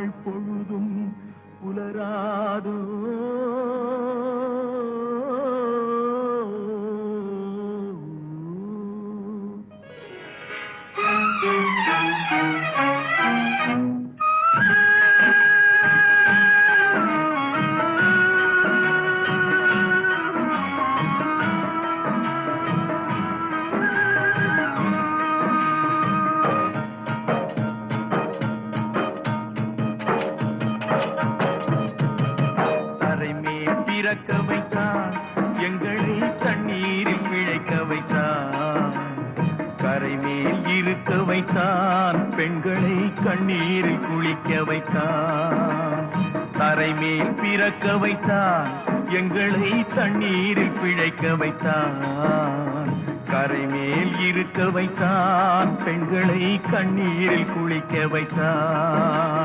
நாள் பொழுதும் புலராதோ பிறக்க வைத்தான் எங்களை தண்ணீரில் பிழைக்க வைத்தான் கரை மேல் இருக்க வைத்தான் பெண்களை கண்ணீரில் குளிக்க வைத்தான் கரை மேல் பிறக்க வைத்தான் எங்களை தண்ணீரில் பிழைக்க வைத்தான் கரை மேல் இருக்க வைத்தான் பெண்களை கண்ணீரில் குளிக்க வைத்தான்